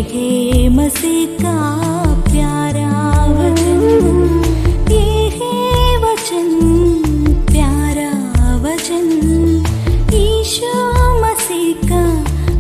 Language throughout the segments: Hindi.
है मसीह का प्यारा वचन, ये है वचन, प्यारा वचन, यीशु मसीह का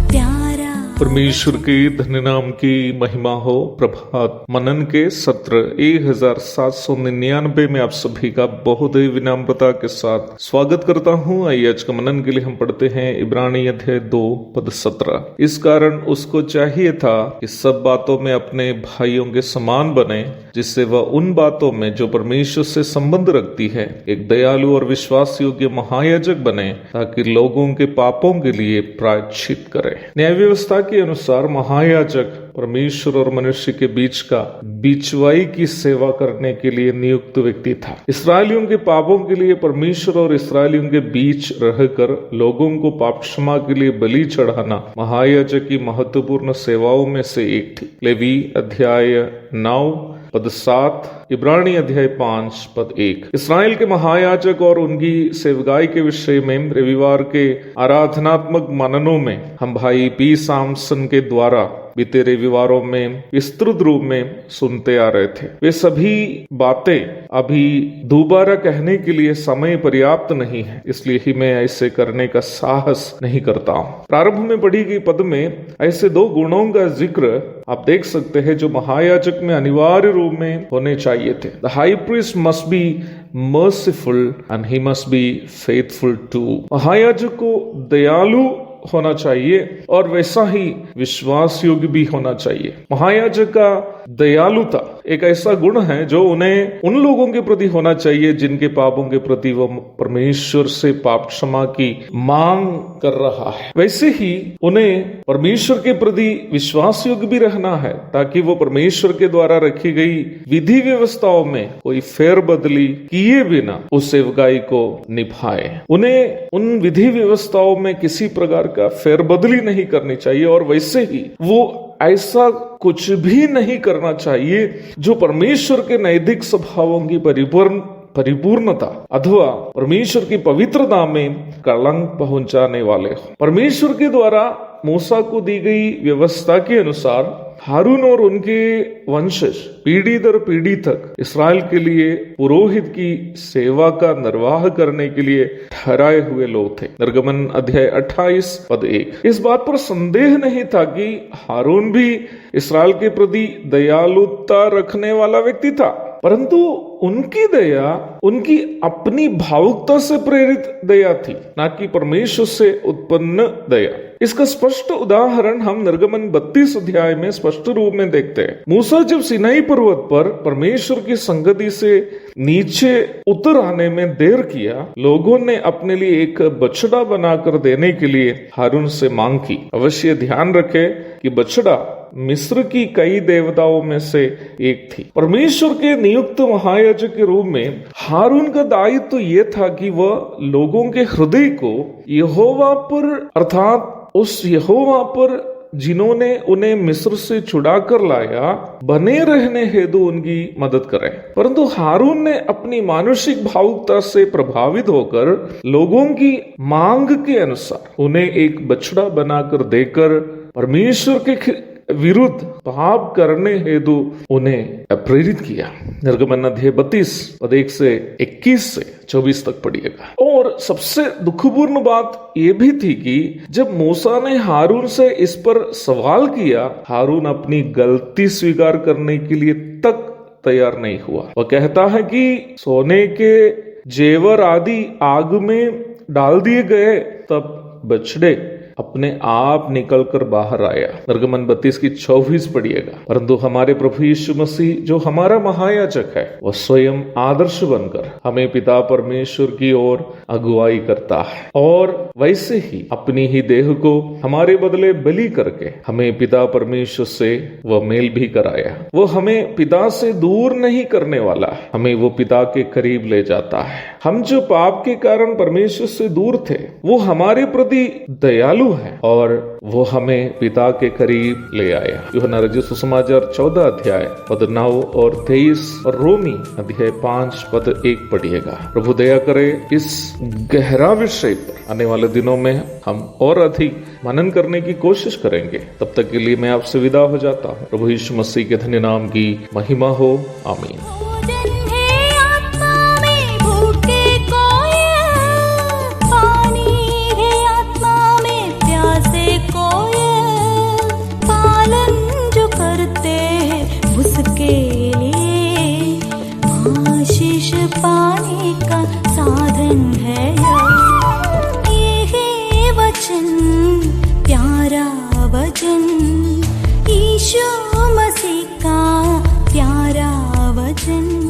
प्यारा। परमेश्वर के धन्य नाम की महिमा हो। प्रभात मनन के सत्र 1799 में आप सभी का बहुत ही विनम्रता के साथ स्वागत करता हूँ। आइए आज का मनन के लिए हम पढ़ते हैं इब्रानी अध्याय 2 पद 17। इस कारण उसको चाहिए था कि सब बातों में अपने भाइयों के समान बने, जिससे वह उन बातों में जो परमेश्वर से संबंध रखती है एक दयालु और विश्वास योग्य महायाजक बने, ताकि लोगों के पापों के लिए प्रायश्चित करे। न्याय व्यवस्था के अनुसार महायाजक परमेश्वर और मनुष्य के बीच का बीचवाई की सेवा करने के लिए नियुक्त व्यक्ति था। इस्राएलियों के पापों के लिए परमेश्वर और इस्राएलियों के बीच रहकर लोगों को पाप क्षमा के लिए बलि चढ़ाना महायाजक की महत्वपूर्ण सेवाओं में से एक थी। लेवी अध्याय 9 पद 7, इब्रानी अध्याय 5 पद 1। इस्राएल के महायाजक और उनकी सेवकाई के विषय में रविवार के आराधनात्मक मननों में हम भाई पी सामसन के द्वारा बीते रविवारों में विस्तृत रूप में सुनते आ रहे थे। वे सभी बातें अभी दोबारा कहने के लिए समय पर्याप्त नहीं है, इसलिए ही मैं ऐसे करने का साहस नहीं करता हूँ। प्रारंभ में पढ़ी गई पद में ऐसे दो गुणों का जिक्र आप देख सकते हैं जो महायाजक में अनिवार्य रूप में होने चाहिए थे। The high priest must be merciful and he must be faithful to. महायाजक को दयालु होना चाहिए और वैसा ही विश्वास योग्य भी होना चाहिए। महायाजक का दयालुता एक ऐसा गुण है जो उन्हें उन लोगों के प्रति होना चाहिए जिनके पापों के प्रति वह परमेश्वर से पाप क्षमा की मांग कर रहा है। वैसे ही उन्हें परमेश्वर के प्रति विश्वास योग्य भी रहना है, ताकि वो परमेश्वर के द्वारा रखी गई विधि व्यवस्थाओं में कोई फेरबदली किए बिना उस सेवकाई को निभाए। उन्हें उन विधि व्यवस्थाओं में किसी प्रकार का फेरबदली नहीं करनी चाहिए और वैसे ही वो ऐसा कुछ भी नहीं करना चाहिए जो परमेश्वर के नैतिक स्वभावों की परिपूर्णता अथवा परमेश्वर की पवित्रता में कलंक पहुंचाने वाले हो। परमेश्वर के द्वारा मूसा को दी गई व्यवस्था के अनुसार हारून और उनके वंशज पीढ़ी दर पीढ़ी तक इसराइल के लिए पुरोहित की सेवा का निर्वाह करने के लिए ठहराए हुए लोग थे। निर्गमन अध्याय 28 पद 1। इस बात पर संदेह नहीं था कि हारून भी इसराइल के प्रति दयालुता रखने वाला व्यक्ति था, परंतु उनकी दया उनकी अपनी भावुकता से प्रेरित दया थी, ना कि परमेश्वर से उत्पन्न दया। इसका स्पष्ट उदाहरण हम निर्गमन 32 अध्याय में स्पष्ट रूप में देखते हैं। मूसा जब सिनाई पर्वत पर परमेश्वर की संगति से नीचे उतर आने में देर किया, लोगों ने अपने लिए एक बछड़ा बनाकर देने के लिए हारून से मांग की। अवश्य ध्यान रखें कि बछड़ा मिस्र की कई देवताओं में से एक थी। परमेश्वर के नियुक्त महायाजक के रूप में हारून का दायित्व तो यह था कि वह लोगों के हृदय को यहोवा पर अर्थात उस यहोवा पर जिन्होंने उन्हें मिस्र से छुड़ा कर लाया बने रहने हेतु उनकी मदद करें। परंतु हारून ने अपनी मानसिक भावुकता से प्रभावित होकर लोगों की मांग के अनुसार उन्हें एक बछड़ा बनाकर देकर परमेश्वर के विरुद्ध पाप करने हेतु उन्हें प्रेरित किया। निर्गमन अध्याय 32 पद 1 से 21 से 24 तक पढ़िएगा। और सबसे दुखपूर्ण बात यह भी थी कि जब मूसा ने हारून से इस पर सवाल किया, हारून अपनी गलती स्वीकार करने के लिए तक तैयार नहीं हुआ। वह कहता है कि सोने के जेवर आदि आग में डाल दिए गए, तब बछड़े अपने आप निकलकर बाहर आया। निर्गमन 32 की 24 पढ़िएगा। परंतु हमारे प्रभु यीशु मसीह जो हमारा महायाजक है, वह स्वयं आदर्श बनकर हमें पिता परमेश्वर की ओर अगुवाई करता है और वैसे ही अपनी ही देह को हमारे बदले बलि करके हमें पिता परमेश्वर से वह मेल भी कराया। वो हमें पिता से दूर नहीं करने वाला है, हमें वो पिता के करीब ले जाता है। हम जो पाप के कारण परमेश्वर से दूर थे, वो हमारे प्रति दयालु है और वो हमें पिता के करीब ले आया। यूहन्ना रचित सुसमाचार 14 अध्याय पद 9 और 23 और रोमी अध्याय 5 पद 1 पढ़िएगा। प्रभु दया करे इस गहरा विषय पर आने वाले दिनों में हम और अधिक मनन करने की कोशिश करेंगे। तब तक के लिए मैं आपसे विदा हो जाता हूँ। प्रभु यीशु मसीह के धन्य नाम की महिमा हो। आमीन। पाने का साधन है ये है वचन, प्यारा वचन, यीशु मसीह का प्यारा वचन।